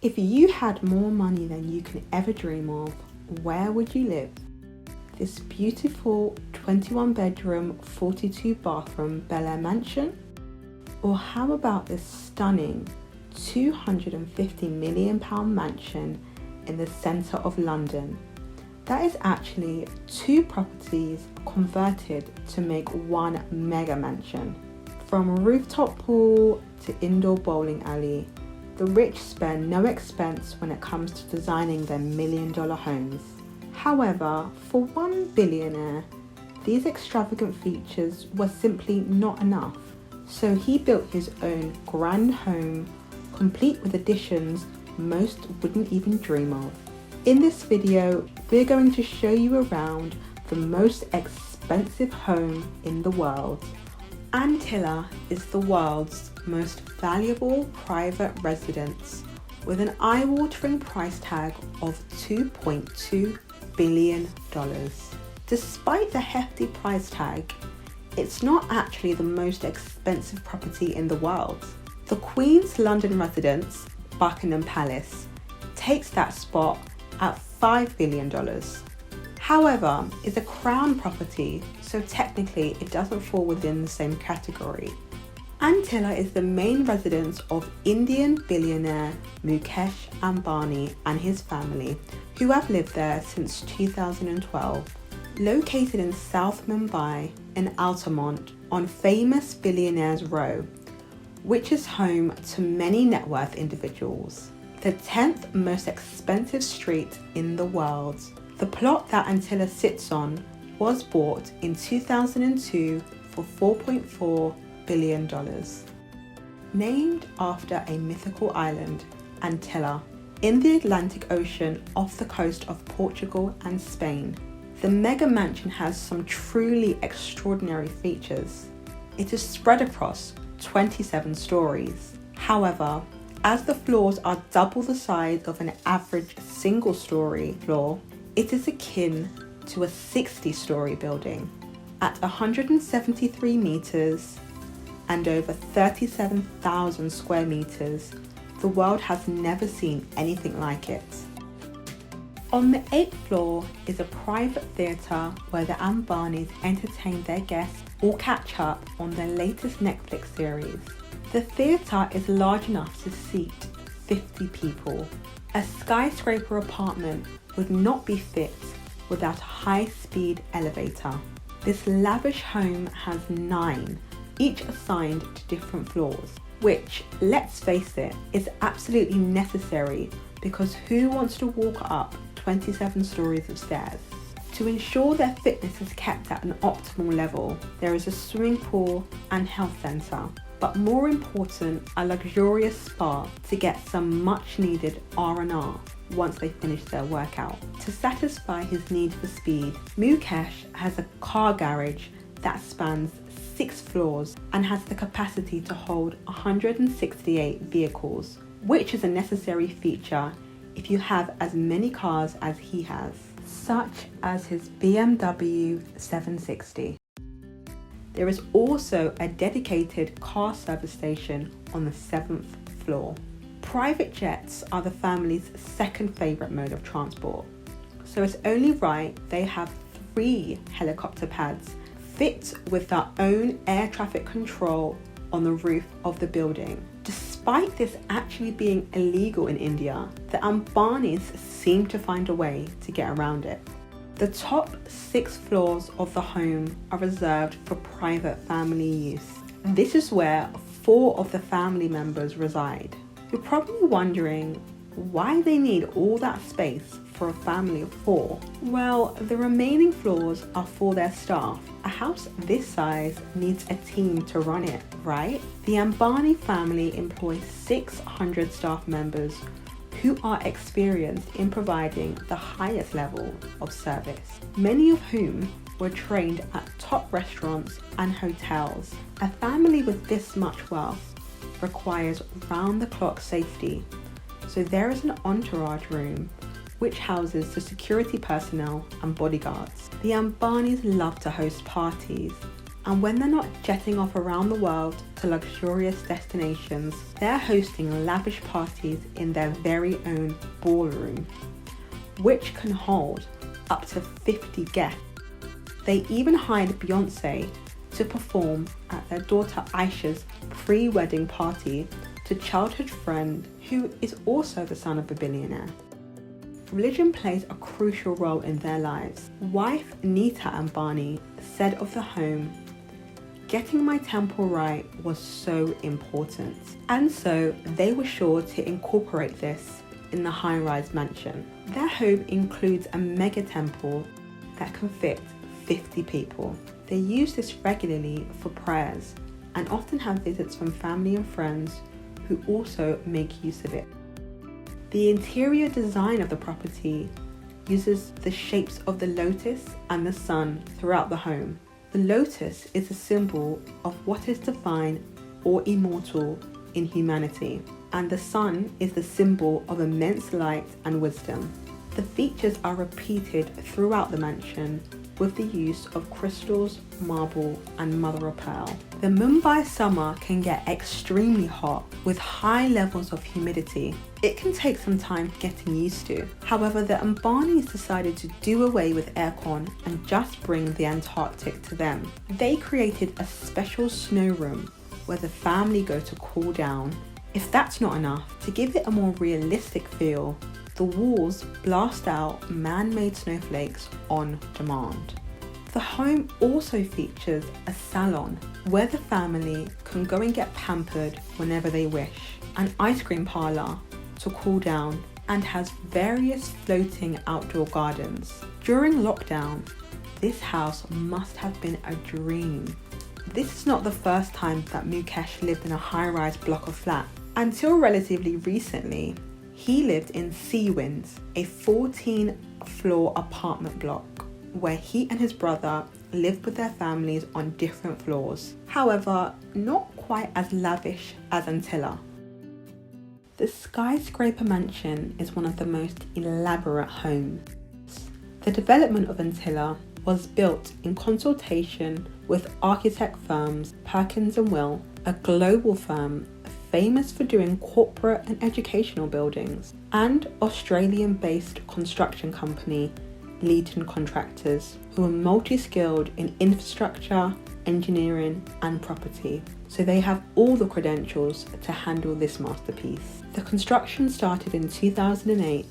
If you had more money than you can ever dream of, where would you live? This beautiful 21 bedroom, 42 bathroom Bel Air mansion? Or how about this stunning £250 million mansion in the centre of London? That is actually 2 properties converted to make one mega mansion. From rooftop pool to indoor bowling alley, the rich spend no expense when it comes to designing their $1 million homes. However, for one billionaire, these extravagant features were simply not enough. So he built his own grand home, complete with additions most wouldn't even dream of. In this video, we're going to show you around the most expensive home in the world. Antilia is the world's most valuable private residence with an eye-watering price tag of $2.2 billion. Despite the hefty price tag, it's not actually the most expensive property in the world. The Queen's London residence, Buckingham Palace, takes that spot at $5 billion. However, it's a crown property, so technically it doesn't fall within the same category. Antilia is the main residence of Indian billionaire Mukesh Ambani and his family, who have lived there since 2012. Located in South Mumbai in Altamont on famous Billionaires Row, which is home to many net worth individuals. The 10th most expensive street in the world. The plot that Antilia sits on was bought in 2002 for $4.4 billion. Named after a mythical island, Antilia, in the Atlantic Ocean off the coast of Portugal and Spain, the mega mansion has some truly extraordinary features. It is spread across 27 stories. However, as the floors are double the size of an average single-story floor, it is akin to a 60-story building. At 173 meters and over 37,000 square meters, the world has never seen anything like it. On the 8th floor is a private theatre where the Ambanis entertain their guests or catch up on their latest Netflix series. The theatre is large enough to seat 50 people. A skyscraper apartment would not be fit without a high-speed elevator. This lavish home has 9, each assigned to different floors, which, let's face it, is absolutely necessary because who wants to walk up 27 stories of stairs? To ensure their fitness is kept at an optimal level, there is a swimming pool and health centre, but more important, a luxurious spa to get some much needed R&R once they finish their workout. To satisfy his need for speed, Mukesh has a car garage that spans 6 floors and has the capacity to hold 168 vehicles, which is a necessary feature if you have as many cars as he has, such as his BMW 760. There is also a dedicated car service station on the 7th floor. Private jets are the family's second favourite mode of transport, so it's only right they have 3 helicopter pads fit with their own air traffic control on the roof of the building. Despite this actually being illegal in India, the Ambanis seem to find a way to get around it. The top 6 floors of the home are reserved for private family use. This is where 4 of the family members reside. You're probably wondering why they need all that space for a family of 4. Well, the remaining floors are for their staff. A house this size needs a team to run it, right? The Ambani family employs 600 staff members who are experienced in providing the highest level of service, many of whom were trained at top restaurants and hotels. A family with this much wealth requires round-the-clock safety, so there is an entourage room which houses the security personnel and bodyguards. The Ambanis love to host parties, And when they're not jetting off around the world to luxurious destinations, they're hosting lavish parties in their very own ballroom, which can hold up to 50 guests. They even hired Beyoncé to perform at their daughter Aisha's pre-wedding party to childhood friend who is also the son of a billionaire. Religion plays a crucial role in their lives. Wife Nita Ambani said of the home, "Getting my temple right was so important." And so they were sure to incorporate this in the high-rise mansion. Their home includes a mega temple that can fit 50 people. They use this regularly for prayers and often have visits from family and friends who also make use of it. The interior design of the property uses the shapes of the lotus and the sun throughout the home. The lotus is a symbol of what is divine or immortal in humanity, and the sun is the symbol of immense light and wisdom. The features are repeated throughout the mansion with the use of crystals, marble, and mother of pearl. The Mumbai summer can get extremely hot with high levels of humidity. It can take some time getting used to. However, the Ambanis decided to do away with aircon and just bring the Antarctic to them. They created a special snow room where the family go to cool down. If that's not enough, to give it a more realistic feel, the walls blast out man-made snowflakes on demand. The home also features a salon where the family can go and get pampered whenever they wish, an ice cream parlour to cool down, and has various floating outdoor gardens. During lockdown, this house must have been a dream. This is not the first time that Mukesh lived in a high-rise block of flats. Until relatively recently, he lived in Sea Winds, a 14-floor apartment block, where he and his brother lived with their families on different floors. However, not quite as lavish as Antilia. The skyscraper mansion is one of the most elaborate homes. The development of Antilia was built in consultation with architect firms Perkins & Will, a global firm famous for doing corporate and educational buildings, and Australian-based construction company Leeton Contractors, who are multi-skilled in infrastructure, engineering and property. So they have all the credentials to handle this masterpiece. The construction started in 2008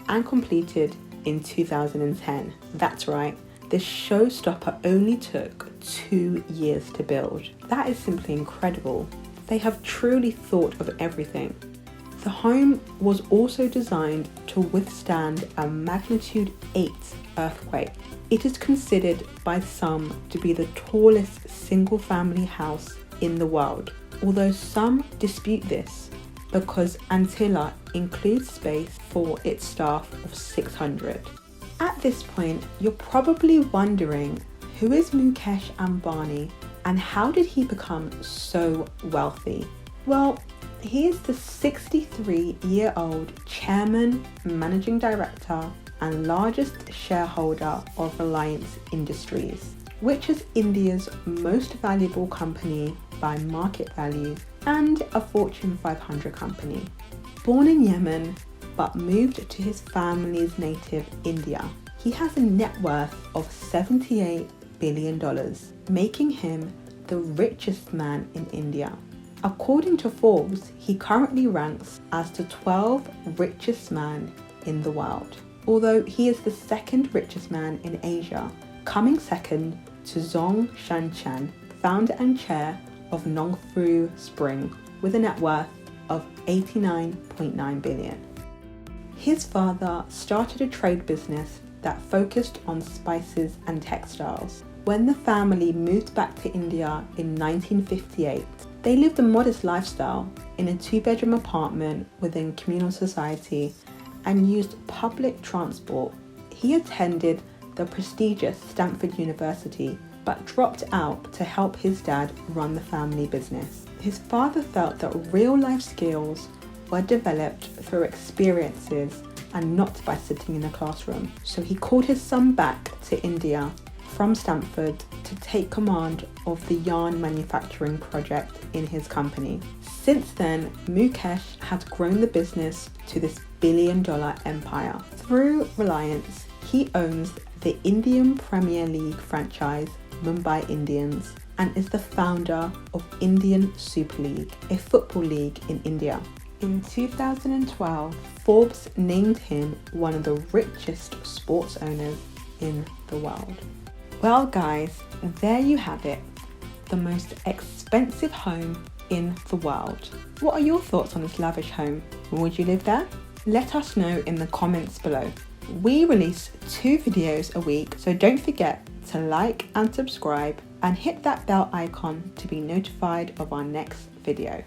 and completed in 2010. That's right, this showstopper only took 2 years to build. That is simply incredible. They have truly thought of everything. The home was also designed to withstand a magnitude 8 earthquake. It is considered by some to be the tallest single-family house in the world, although some dispute this because Antilia includes space for its staff of 600. At this point, you're probably wondering, who is Mukesh Ambani? And how did he become so wealthy? Well, he is the 63-year-old chairman, managing director, and largest shareholder of Reliance Industries, which is India's most valuable company by market value and a Fortune 500 company. Born in Yemen, but moved to his family's native India, he has a net worth of $78 billion, making him the richest man in India. According to Forbes, he currently ranks as the 12th richest man in the world, although he is the second richest man in Asia, coming second to Zhong Shanchan, founder and chair of Nongfu Spring, with a net worth of $89.9 billion. His father started a trade business that focused on spices and textiles. When the family moved back to India in 1958, they lived a modest lifestyle in a 2-bedroom apartment within communal society and used public transport. He attended the prestigious Stanford University, but dropped out to help his dad run the family business. His father felt that real-life skills were developed through experiences and not by sitting in a classroom. So he called his son back to India from Stanford to take command of the yarn manufacturing project in his company. Since then, Mukesh has grown the business to this billion-dollar empire. Through Reliance, he owns the Indian Premier League franchise Mumbai Indians and is the founder of Indian Super League, a football league in India. In 2012, Forbes named him one of the richest sports owners in the world. Well guys, there you have it, the most expensive home in the world. What are your thoughts on this lavish home? Would you live there? Let us know in the comments below. We release 2 videos a week, so don't forget to like and subscribe and hit that bell icon to be notified of our next video.